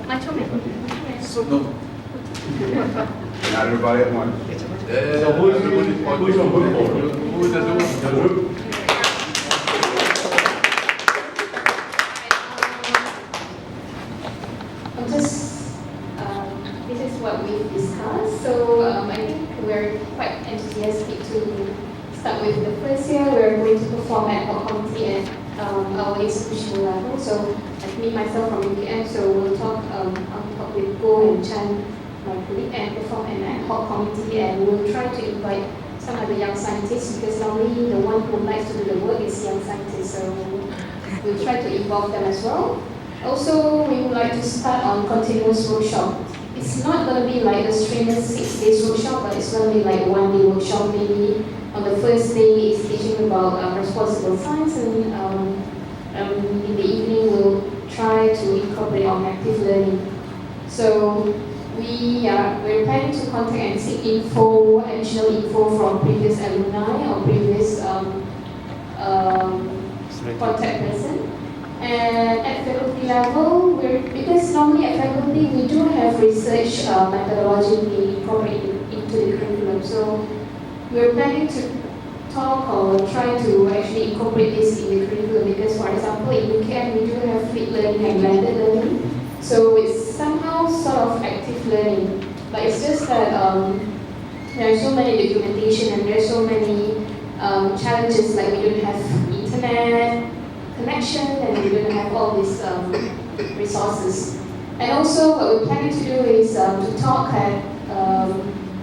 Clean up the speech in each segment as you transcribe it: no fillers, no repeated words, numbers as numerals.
So, no. Not everybody at once. So who's your group for? Who's the group? This is what we've discussed. So I think we're quite enthusiastic to start with the first year. We're going to perform ad hoc committee at our institutional level. So like me, myself from UPM, so we'll talk, I'll talk with Go and Chan, my colleague, and perform an ad hoc committee, and we'll try to invite some of the young scientists, because normally the one who likes to do the work is young scientists. So we'll try to involve them as well. Also, we would like to start on continuous workshop. It's not going to be like a strenuous 6 days workshop, but it's going to be like 1 day workshop. Maybe on the first day is teaching about responsible science, and in the evening we'll try to incorporate on active learning. So we're planning to contact and seek additional info from previous alumni or previous contact person. And at faculty level, because normally at faculty we do have research methodology being incorporated into the curriculum. So we're planning to talk or try to actually incorporate this in the curriculum, because for example in UKM we do have flipped learning and blended learning. So it's somehow sort of active learning, but it's just that there are so many documentation and there are so many challenges, like we don't have internet connection and we don't have all these resources. And also what we're planning to do is to talk at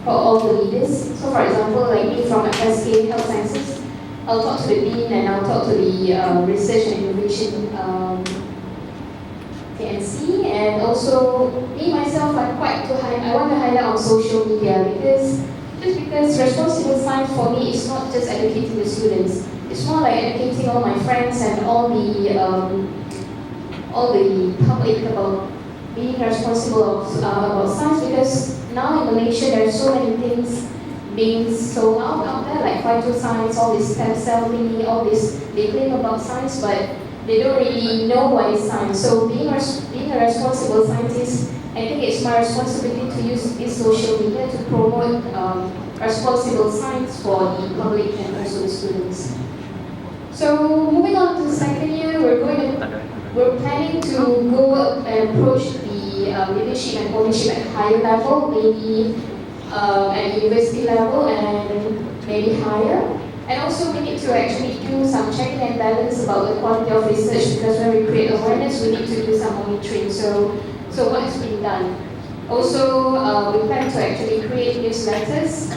for all the leaders. So for example, like me from SK Health Sciences, I'll talk to the Dean and I'll talk to the Research and Innovation KNC, and also me myself, I want to highlight on social media, because responsible science for me is not just educating the students. It's more like educating all my friends and all the public about being responsible about science, because now in Malaysia there are so many things being sold out there, like phytoscience, all this stem cell thingy, all this, they claim about science, but they don't really know what is science. So being a responsible scientist, I think it's my responsibility to use this social media to promote responsible science for the public and also the students. So moving on to the second year, we're planning to go and approach the leadership and ownership at higher level, maybe at university level and maybe higher. And also we need to actually do some checking and balance about the quality of research, because when we create awareness, we need to do some monitoring. So what has been done? Also, we plan to actually create newsletters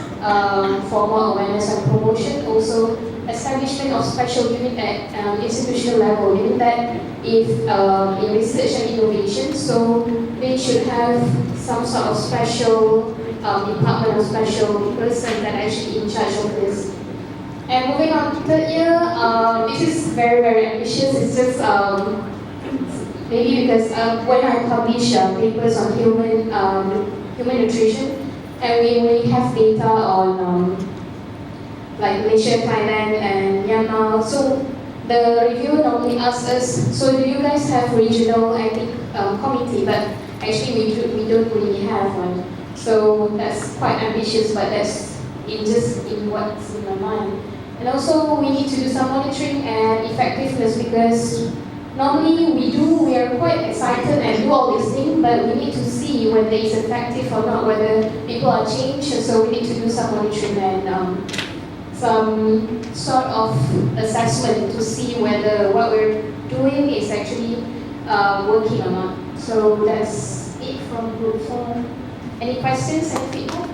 for more awareness and promotion. Also, establishment of special unit at institutional level, meaning that if in research and innovation, so they should have some sort of special department or special person that actually in charge of this. And moving on to third year, this is very, very ambitious. It's just maybe because when I publish papers on human nutrition, and we have data on like Malaysia, Thailand, and Myanmar. So the reviewer normally asks us, so do you guys have regional ethic committee? But actually we don't really have one. So that's quite ambitious, but that's just in what's in my mind. And also we need to do some monitoring and effectiveness, because normally we are quite excited and do all these things, but we need to see whether it's effective or not, whether people are changed. So we need to do some monitoring and some sort of assessment to see whether what we're doing is actually working or not. So that's it from Group 4. Any questions and feedback?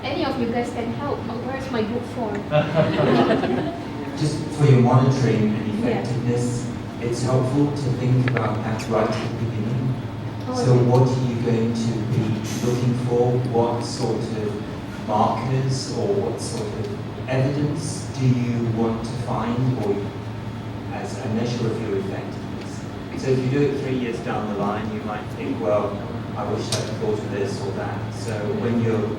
Any of you guys can help. Where's my Group 4? Just for your monitoring and effectiveness, it's helpful to think about that right at the beginning. So what are you going to be looking for? What sort of markers or what sort of evidence do you want to find, or as a measure of your effectiveness? So if you do it 3 years down the line, you might think, well, I wish I'd thought of this or that. So when you're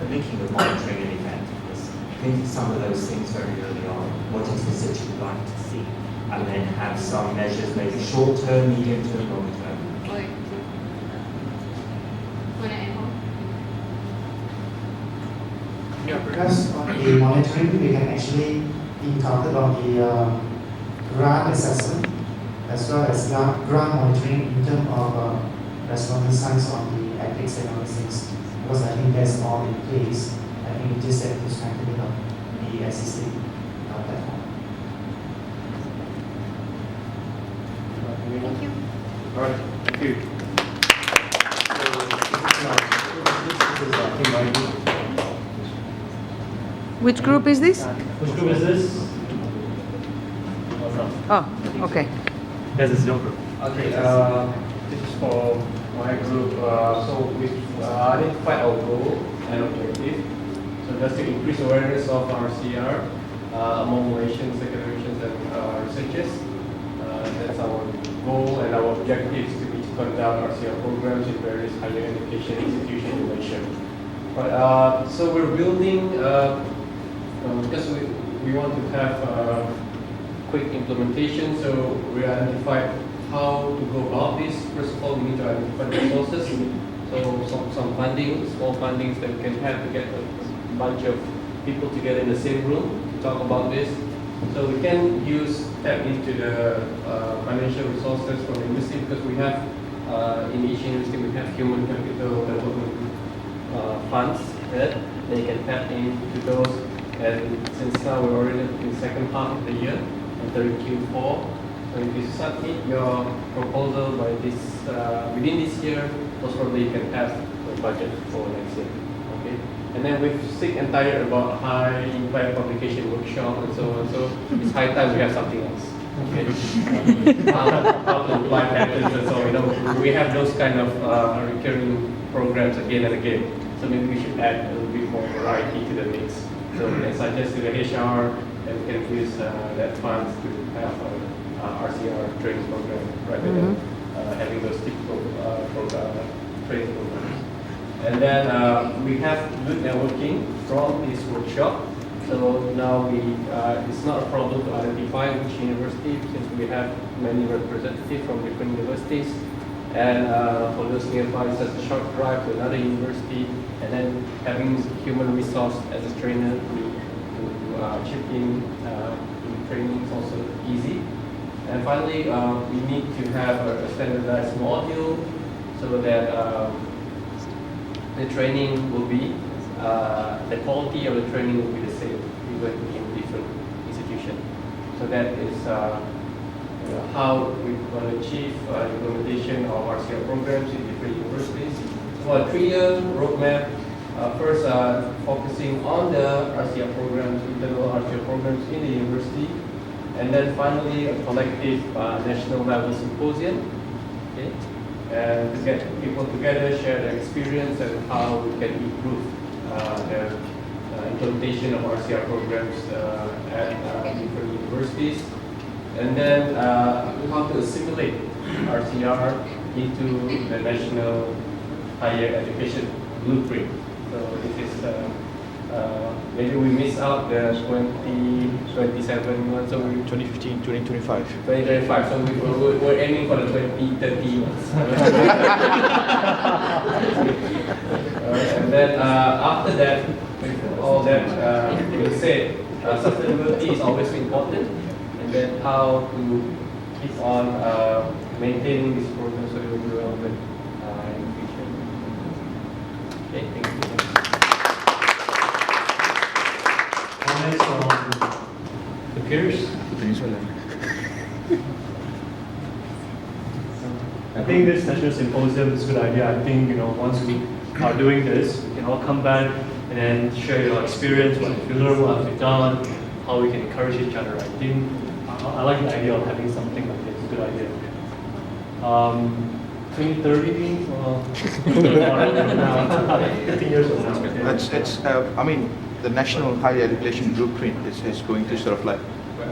thinking of monitoring and effectiveness, think of some of those things very early on. What is the situation want to see, and then have some measures, maybe short term, medium term, long term. Okay. Wanna add on? Yeah, because on the monitoring, we can actually encounter on the grant assessment as well as grant monitoring in terms of respondent science on the ethics and other things. Because I think that's all in place. I think we just have to strengthen it up the existing platform. Thank you. All right, thank you. Which group is this? Which group is this? Oh, okay. This is your group. Okay, this is for my group. So we identified our goal and objective. So just to increase awareness of RCR among Malaysian second-generations and researchers. That's our goal and our objectives to be to conduct RCR programs in various higher education institutions in Malaysia. But, so we're building, because we want to have quick implementation, so we identified how to go about this. First of all, we need to identify the resources. So some funding, small fundings that we can have to get a bunch of people together in the same room to talk about this. So we can tap into the financial resources from the university, because we have, in each university we have human capital development funds that they can tap into those. And since now we're already in the second half of the year, entering Q4, so if you submit your proposal by this within this year, most probably you can have the budget for next year. Okay, and then we're sick and tired about high impact publication workshop and so on. So it's high time we have something else. Okay, how to apply patterns and so on. We have those kind of recurring programs again and again. So maybe we should add a little bit more variety to the mix. So we can suggest to the HR and we can use that funds to have RCR training program rather than having those typical training programs. And then we have good networking from this workshop. So now it's not a problem to identify which university, since we have many representatives from different universities. And for those nearby, it's just a short drive to another university, and then having human resource as a trainer to chip in training is also easy. And finally, we need to have a standardized module so that the training will be, the quality of the training will be the same even in different institutions. So that is how we want to achieve implementation of RCR programs in different universities. So a 3-year roadmap, first focusing on the RCR programs, internal RCR programs in the university, and then finally a collective national level symposium, okay? And to get people together, share their experience and how we can improve the implementation of RCR programs at different universities. And then how to assimilate RCR into the national higher education blueprint. So this is maybe we miss out the 2027 one, so we 2015, 2025. 2025. So we're aiming for the 2030 ones. And then after that, with all that we said, sustainability is always important. And then how to keep on maintaining this program so it will be relevant in the future. Okay, thank you. Comments from the peers? I think this national symposium is a good idea. I think, once we are doing this, we can all come back and then share your experience, what you learned, what have you done, how we can encourage each other. I think I like the idea of having something like this. It's a good idea. 2030, 15 years from now. I mean, the National Higher Education Blueprint is going to sort of like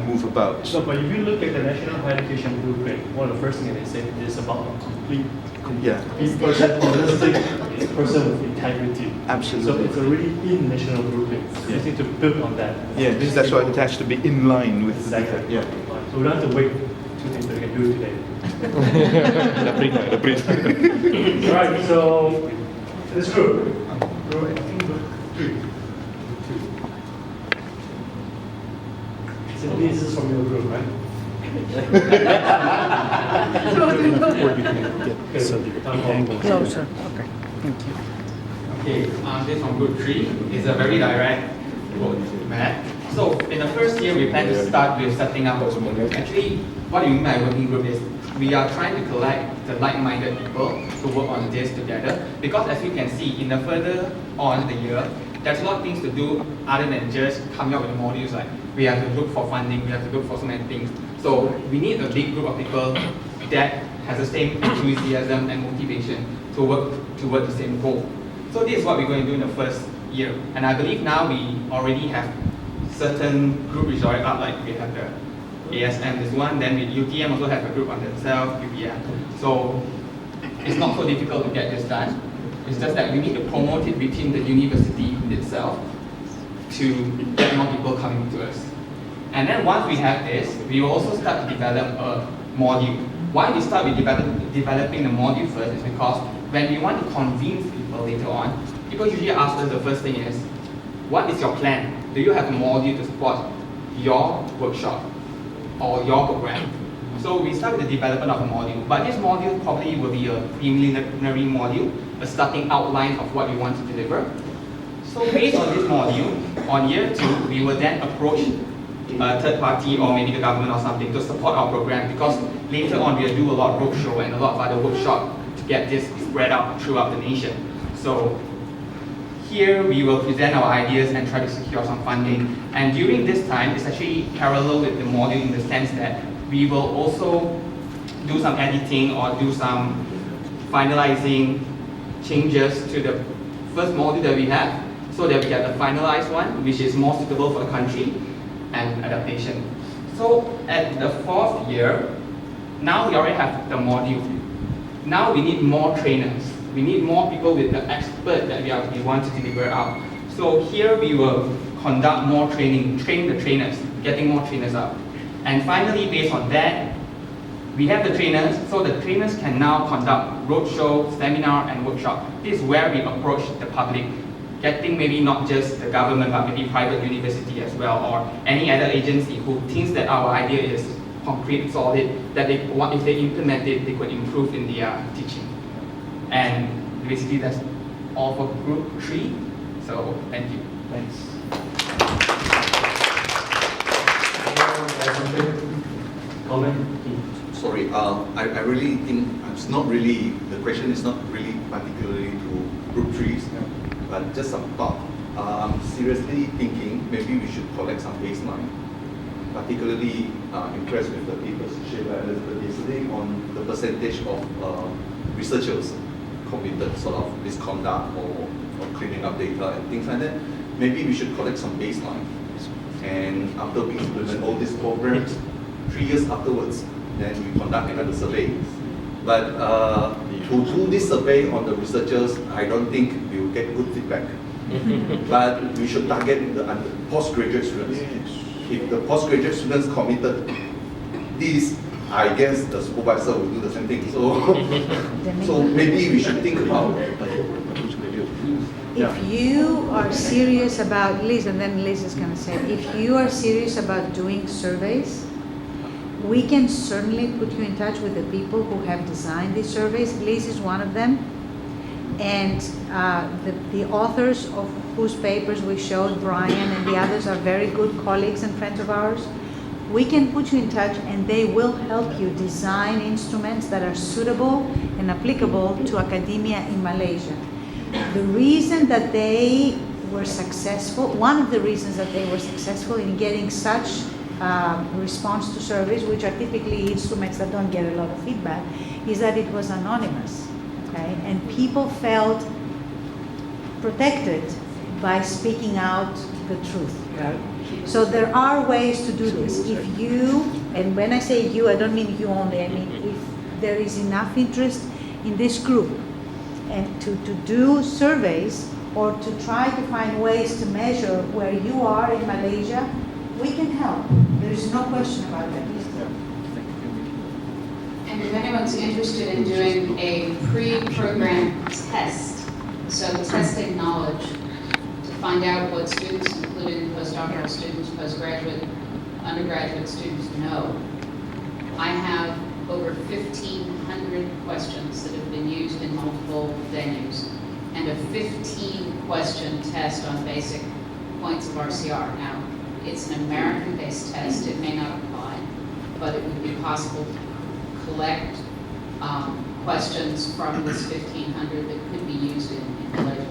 move about. So, but if you look at the National Higher Education Blueprint, one of the first things they say is about a complete Yeah. person, holistic a person with integrity. Absolutely. So it's already in national grouping. So you just need to build on that. Yeah, that's why it has to be in line with Exactly. Yeah. So we don't have to wait 2 days, but we can do it today. Alright, so this group. Group 3. So this is from your group, right? Closer. Okay. Thank you. Okay, this from group 3 is a very direct roadmap. So in the first year, we plan to start with setting up a working group. Actually, what we mean by working group is we are trying to collect the like-minded people to work on this together. Because as you can see, in the further on the year, there's a lot of things to do other than just coming up with modules. Like we have to look for funding, we have to look for so many things. So we need a big group of people that has the same enthusiasm and motivation to work toward the same goal. So this is what we're going to do in the first year. And I believe now we already have certain group resolved up, like we have the ASM, this one, then with UTM also have a group on themselves, UPM. So it's not so difficult to get this done. It's just that we need to promote it within the university itself to get more people coming to us. And then once we have this, we will also start to develop a module. Why we start with developing the module first is because when we want to convince people later on, people usually ask us the first thing is, what is your plan? Do you have a module to support your workshop or your program? So we start with the development of a module, but this module probably will be a preliminary module, a starting outline of what we want to deliver. So based on this module, on year 2, we will then approach a third party or maybe the government or something to support our program, because later on we'll do a lot of roadshow and a lot of other workshops to get this spread out throughout the nation. So here we will present our ideas and try to secure some funding. And during this time, it's actually parallel with the module in the sense that we will also do some editing or do some finalizing changes to the first module that we have, so that we get the finalized one, which is more suitable for the country and adaptation. So at the 4th year, now we already have the module. Now we need more trainers. We need more people with the expert that we want to deliver out. So here we will conduct more training, train the trainers, getting more trainers out. And finally, based on that, we have the trainers, so the trainers can now conduct roadshow, seminar, and workshop. This is where we approach the public, getting maybe not just the government, but maybe private university as well, or any other agency who thinks that our idea is concrete, solid, that they want, if they implement it, they could improve in their teaching. And basically that's all for group 3. So thank you. Thanks. Comment? Sorry, I really think it's not really, the question is not really particularly to group 3s, but just some thought. I'm seriously thinking maybe we should collect some baseline. Particularly impressed with the papers shared by Elizabeth yesterday on the percentage of researchers committed sort of misconduct or cleaning up data and things like that. Maybe we should collect some baseline. And after we implement all these programs, 3 years afterwards, then we conduct another survey. But to do this survey on the researchers, I don't think we will get good feedback. But we should target the postgraduate students. If the postgraduate students committed this, I guess the supervisor will do the same thing. So maybe we should think about If you are serious about, Liz, and then Liz is going to say, if you are serious about doing surveys, we can certainly put you in touch with the people who have designed these surveys. Liz is one of them. And the authors of whose papers we showed, Brian and the others, are very good colleagues and friends of ours. We can put you in touch and they will help you design instruments that are suitable and applicable to academia in Malaysia. The reason that they were successful, one of the reasons that they were successful in getting such response to surveys, which are typically instruments that don't get a lot of feedback, is that it was anonymous. Okay? And people felt protected by speaking out the truth. Right? So there are ways to do this. If you, and when I say you, I don't mean you only, I mean if there is enough interest in this group, and to do surveys or to try to find ways to measure where you are in Malaysia, we can help. There is no question about that. And if anyone's interested in doing a pre-program test, so testing knowledge to find out what students, including postdoctoral students, postgraduate, undergraduate students know, I have over 1,500 questions that have been used in multiple venues, and a 15-question test on basic points of RCR. Now, it's an American-based test. It may not apply, but it would be possible to collect questions from this 1,500 that could be used in Malaysia.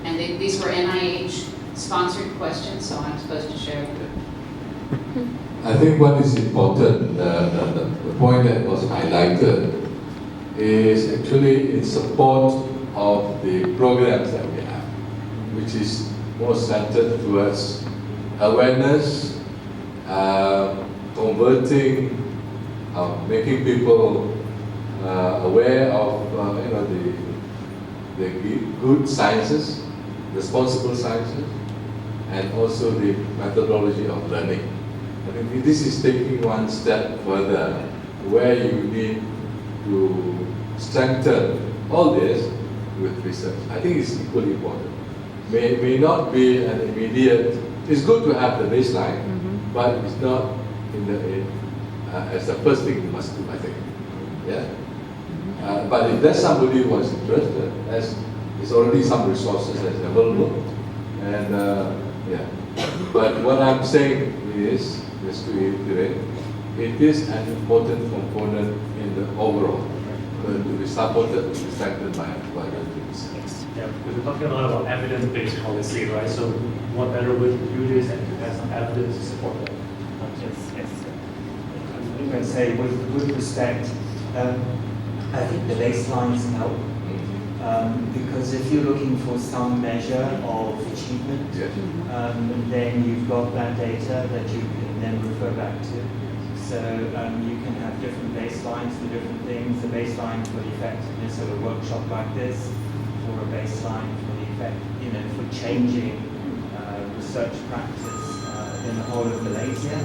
And these were NIH-sponsored questions, so I'm supposed to share with them. I think what is important, the point that was highlighted, is actually in support of the programs that we have, which is more centered towards awareness, converting, making people aware of the good sciences, responsible sciences, and also the methodology of learning. I think this is taking one step further, where you need to strengthen all this with research. I think it's equally important. May not be an immediate. It's good to have the baseline, but it's not as the first thing you must do, I think. Yeah. But if there's somebody who is interested, there's already some resources that's available, and yeah. But what I'm saying is, just to reiterate, it is an important component in the overall, to be supported, to be strengthened by the things. Yeah, because we're talking a lot about evidence-based policy, right? So what better way to do this than to have some evidence to support that? I'm going to say, with respect, I think the baselines help. Because if you're looking for some measure of achievement, then you've got that data that you can then refer back to. So you can have different baselines for different things, a baseline for the effectiveness of a workshop like this, or a baseline for the effect, for changing research practice in the whole of Malaysia.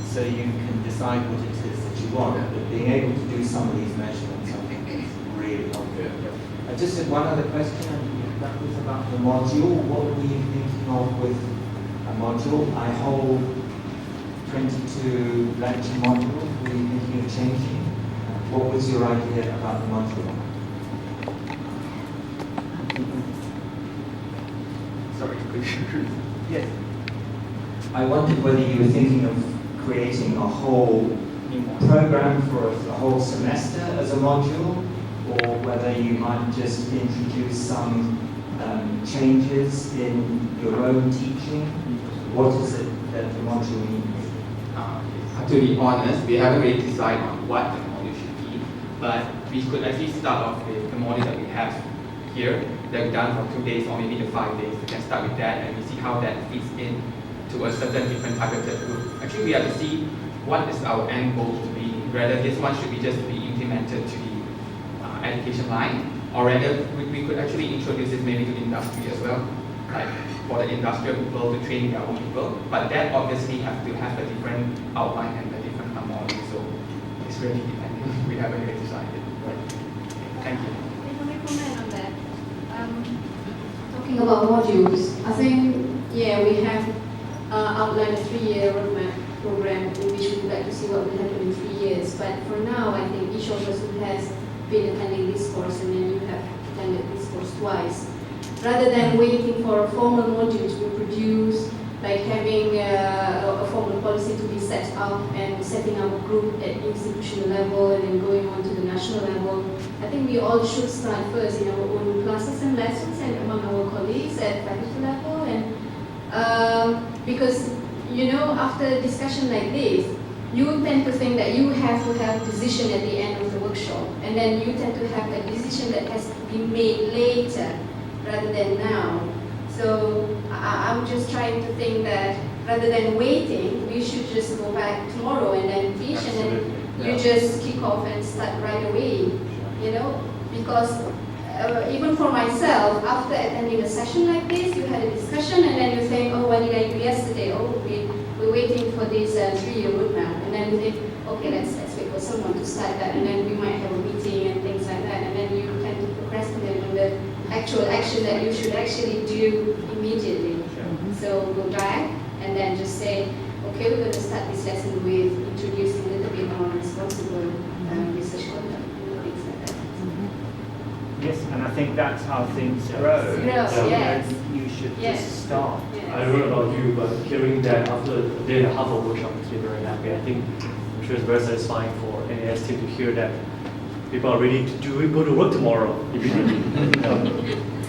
So you can decide what it is that you want, but being able to do some of these measurements, I think, is really helpful. I just had one other question, and that was about the module. What were you thinking of with a module? I hold 22 lecture modules. Were you thinking of changing? What was your idea about the module? Sorry, could you? Yes. I wondered whether you were thinking of creating a whole program for a whole semester as a module, or whether you might just introduce some changes in your own teaching. What is it that the module means? To be honest, we haven't really decided on what the module should be, but we could actually start off with the module that we have here, that we've done for 2 days or maybe the 5 days. We can start with that and we see how that fits in to a certain different targeted group. Actually, we have to see what is our end goal to be, whether this one should be just be implemented to the education line, or rather we could actually introduce it maybe to industry as well, like for the industrial people to train their own people, but that obviously have to have a different outline and a different model, so it's really depending. We haven't really decided. Right. Thank you. Can I comment on that? Talking about modules, I think, yeah, we have outlined a 3-year roadmap program in which we would like to see what will happen in 3 years, but for now, I think each of us who has been attending this course and then you have attended this course twice, rather than waiting for a formal module to be produced, like having a formal policy to be set up and setting up a group at institutional level and then going on to the national level. I think we all should start first in our own classes and lessons and among our colleagues at faculty level, and because after a discussion like this, you tend to think that you have to have a decision at the end of the workshop, and then you tend to have a decision that has to be made later rather than now. So I'm just trying to think that rather than waiting, we should just go back tomorrow and then teach, and then you just kick off and start right away, because even for myself, after attending a session like this, you had a discussion and then you think, oh, what did I do yesterday? Oh, we're waiting for this 3-year roadmap. And then you think, okay, let's wait for someone to start that. And then we might have a meeting and things like that. And then you tend to procrastinate on the actual action that you should actually do immediately. So go back and then just say, okay, we're going to start this lesson with introducing a little bit more responsible research conduct and things like that. Yes, and I think that's how things grow. Yes. You should Yes. just start. Yes. I don't know about you, but hearing that after a day and a half of workshop makes me very happy. I think I'm sure it's very satisfying for NAS team to hear that people are ready to do it, go to work tomorrow immediately.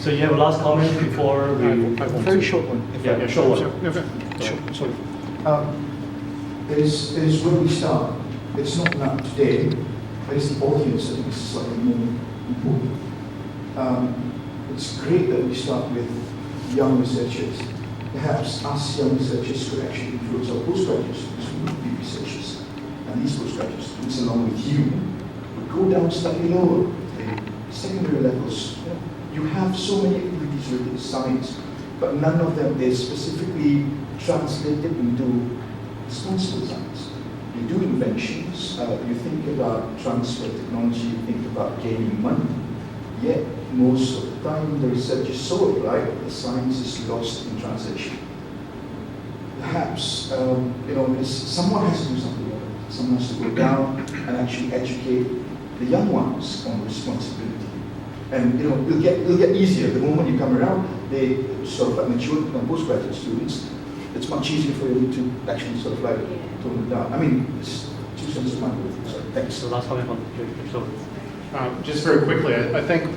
So you have a last comment before we? I have a very short one. Yeah, short one. Sorry. It is where we start. It's not that today, but it's the audience that is slightly more important. It's great that we start with young researchers. Perhaps us young researchers could actually influence our postgraduate students who would be researchers. And these postgraduate students, along with you, would go down slightly lower, the secondary levels. You have so many activities related to science, but none of them is specifically translated into responsible science. You do inventions, you think about transfer technology, you think about gaining money, yet most of the time the research is so applied that the science is lost in translation. Perhaps, someone has to do something about it. Someone has to go down and actually educate the young ones on responsibility. And it'll get easier the moment you come around. They sort of like mature postgraduate students. It's much easier for you to actually sort of like tone it down. I mean, it's 2 cents of money. So thanks. So last comment on so. Just very quickly, I think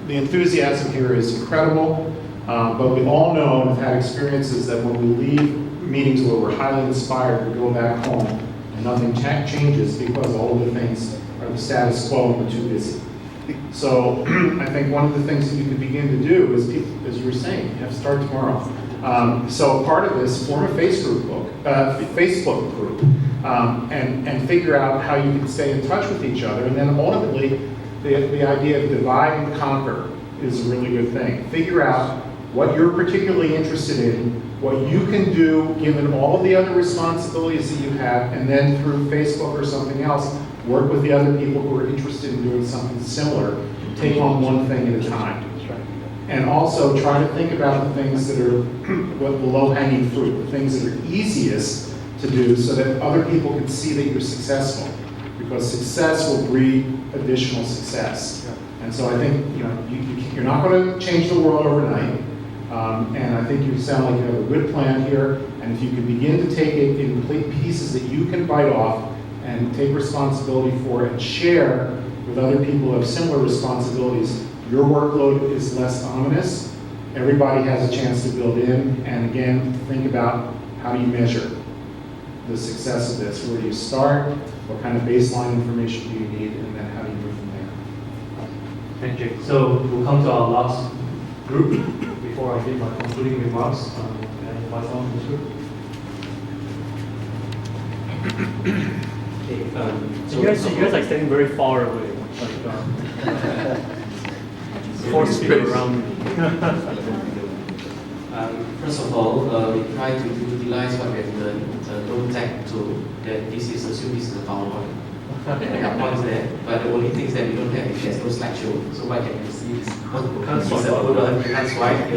the enthusiasm here is incredible, but we all know and have had experiences that when we leave meetings where we're highly inspired, we go back home and nothing changes because all of the things are the status quo and we're too busy. So I think one of the things that you can begin to do is, as you were saying, you have to start tomorrow. So part of this, form a Facebook group, and figure out how you can stay in touch with each other. And then ultimately, the idea of divide and conquer is a really good thing. Figure out what you're particularly interested in, what you can do given all of the other responsibilities that you have, and then through Facebook or something else, work with the other people who are interested in doing something similar. Take on one thing at a time. And also try to think about the things that are the low-hanging fruit, the things that are easiest to do so that other people can see that you're successful. Because success will breed additional success. And so I think you're not going to change the world overnight. And I think you sound like you have a good plan here. And if you can begin to take it in complete pieces that you can bite off and take responsibility for and share with other people who have similar responsibilities, your workload is less ominous. Everybody has a chance to build in. And again, think about how do you measure the success of this? Where do you start? What kind of baseline information do you need? And then how do you move from there? Thank you. So we'll come to our last group before I give my concluding remarks. Can I invite someone to this group? Okay, So you guys are standing very far away. Force people around me. First of all, we try to utilize what we have learned, low tech tool, that this is assumed this is a PowerPoint. There are points there, but the only thing is that we don't have, there's no slideshow, so what can you see is can't swipe,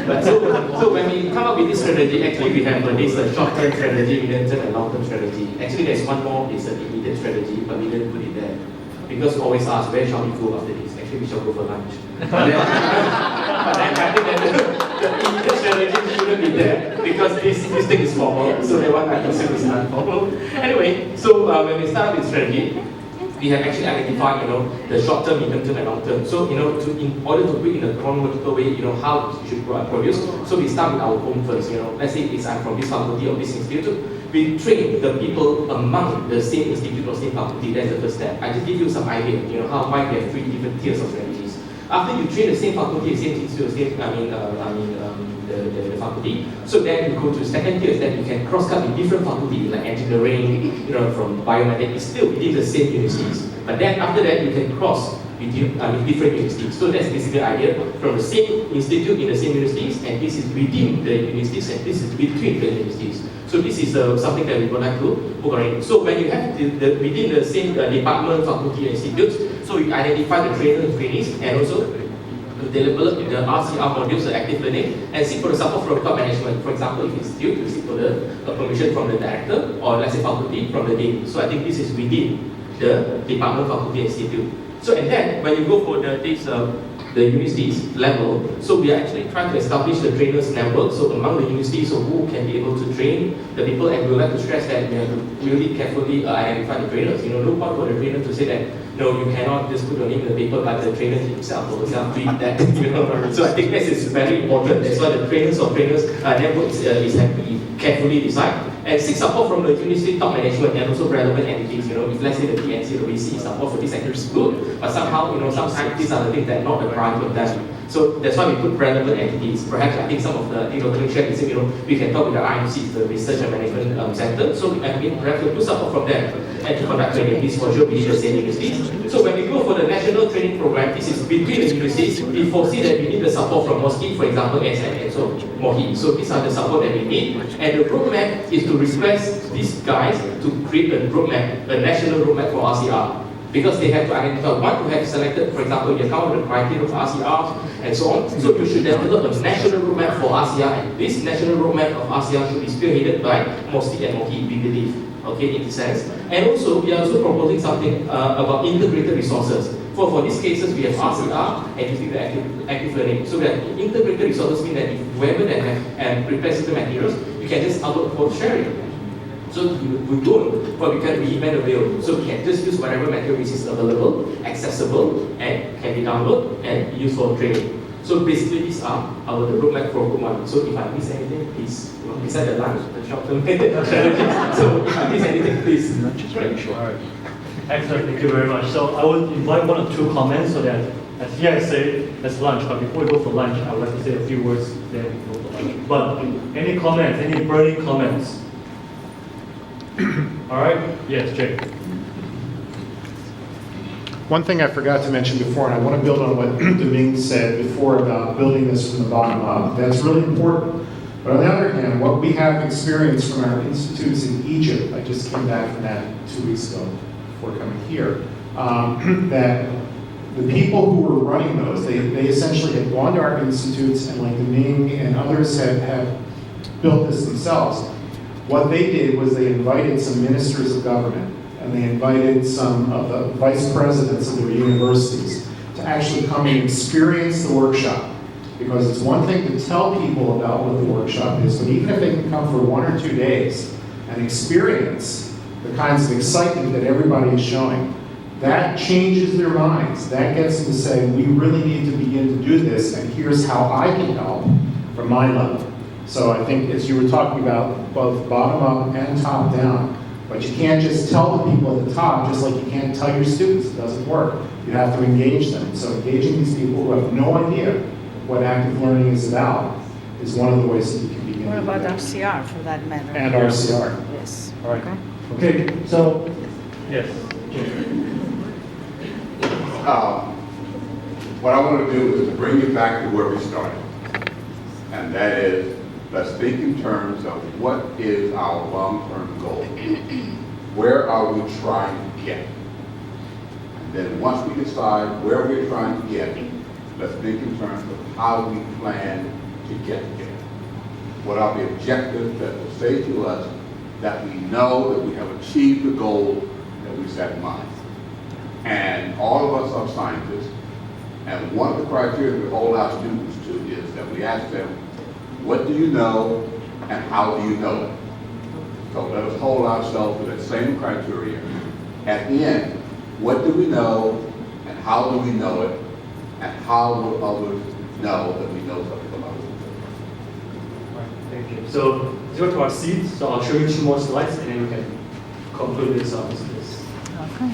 But so when we come up with this strategy, actually we have this short-term strategy, medium-term and long-term strategy. Actually there's one more, it's an immediate strategy, but we didn't put it there. Because we always ask, where shall we go after this? Actually we shall go for lunch. But then I think that the immediate strategy shouldn't be there, because this thing is formal, so the one I consider is not formal. Anyway, so when we start with strategy, we have actually identified, the short term, medium term, and long term. So, in order to put in a chronological way, how you should produce. So we start with our home first. Let's say I'm from this faculty or this institute. We train the people among the same institute or same faculty. That's the first step. I just give you some idea. Why we have 3 different tiers of strategies. After you train the same faculty, same institute, the faculty faculty. So then you go to second tier, that you can cross-cut in different faculty, like engineering, from biomedical, it's still within the same universities. But then after that, you can cross with different universities. So that's basically the idea, from the same institute in the same universities, and this is within the universities, and this is between the universities. So this is something that we would like to work on it. So when you have within the same department, faculty, and institutes, so you identify the trainers and trainees, and also develop the RCR modules, the active learning, and seek for the support from top management. For example, if institute, you seek for the permission from the director, or let's say faculty from the dean. So I think this is within the department, faculty, institute. So and then when you go for the universities level, so we are actually trying to establish the trainers network. So among the universities, so who can be able to train the people, and we would like to stress that we have to really carefully identify the trainers. No point for the trainer to say that no, you cannot just put your name in the paper, but the trainer himself will self-tweet that. So I think this is very important. That's why the trainers network is have to be carefully designed. And seek support from the university top management and also relevant entities. If let's say the PNC, the VC support for this sector is good, but somehow, sometimes these are the things that are not the priority of them. So that's why we put relevant entities. Perhaps I think some of the clinicians say, we can talk with the IMC, the Research and Management Center. So perhaps we put support from them and to conduct training. This for sure within the same universities. So when we go for the national training program, this is between the universities. We foresee that we need the support from MOSCI, for example, SM, and so MOHI. So these are the support that we need. And the roadmap is to request these guys to create a roadmap, a national roadmap for RCR. Because they have to identify what you have selected, for example, you account the criteria of RCR and so on. So you should develop a national roadmap for RCR, and this national roadmap of RCR should be spearheaded by MOSCI and MOHI, we believe, okay, in this sense. And also, we are also proposing something about integrated resources. For these cases, we have RCR and using the active learning. So that integrated resources mean that if whoever that have prepared certain materials, you can just upload for sharing. So we don't, but we can reinvent the wheel. So we can just use whatever material which is available, accessible, and can be downloaded and used for training. So basically, these are our roadmap for Group 1. So if I miss anything, please, beside the lunch, the short-term strategies. So if I miss anything, please. All right. Excellent, thank you very much. So I would invite one or two comments so that, as here I say, that's lunch, but before we go for lunch, I would like to say a few words, then we go for lunch. But any comments, any burning comments? All right, yes, Jay. One thing I forgot to mention before, and I want to build on what Domingue said before about building this from the bottom up. That's really important. But on the other hand, what we have experienced from our institutes in Egypt, I just came back from that 2 weeks ago before coming here, that the people who were running those, they essentially had gone to our institutes, and like Domingue and others have built this themselves. What they did was they invited some ministers of government, and they invited some of the vice presidents of their universities to actually come and experience the workshop. Because it's one thing to tell people about what the workshop is, but even if they can come for 1 or 2 days and experience the kinds of excitement that everybody is showing, that changes their minds. That gets them to say, we really need to begin to do this, and here's how I can help from my level. So I think, as you were talking about, both bottom up and top down, but you can't just tell the people at the top, just like you can't tell your students. It doesn't work. You have to engage them. So engaging these people who have no idea what active learning is about is one of the ways that you can begin. What about RCR, for that matter? And RCR. Yes. All right. Okay, so, yes, Jay. What I want to do is to bring you back to where we started. And that is, let's think in terms of what is our long-term goal. Where are we trying to get? And then once we decide where we're trying to get, let's think in terms of how we plan to get there. What are the objectives that will say to us that we know that we have achieved the goal that we set in mind? And all of us are scientists, and one of the criteria we hold our students to is that we ask them, what do you know and how do you know it? So let us hold ourselves to that same criteria. At the end, what do we know and how do we know it, and how will others know that we know something about it? All right, thank you. So let's go to our seats. So I'll show you 2 more slides, and then we can conclude this. Okay.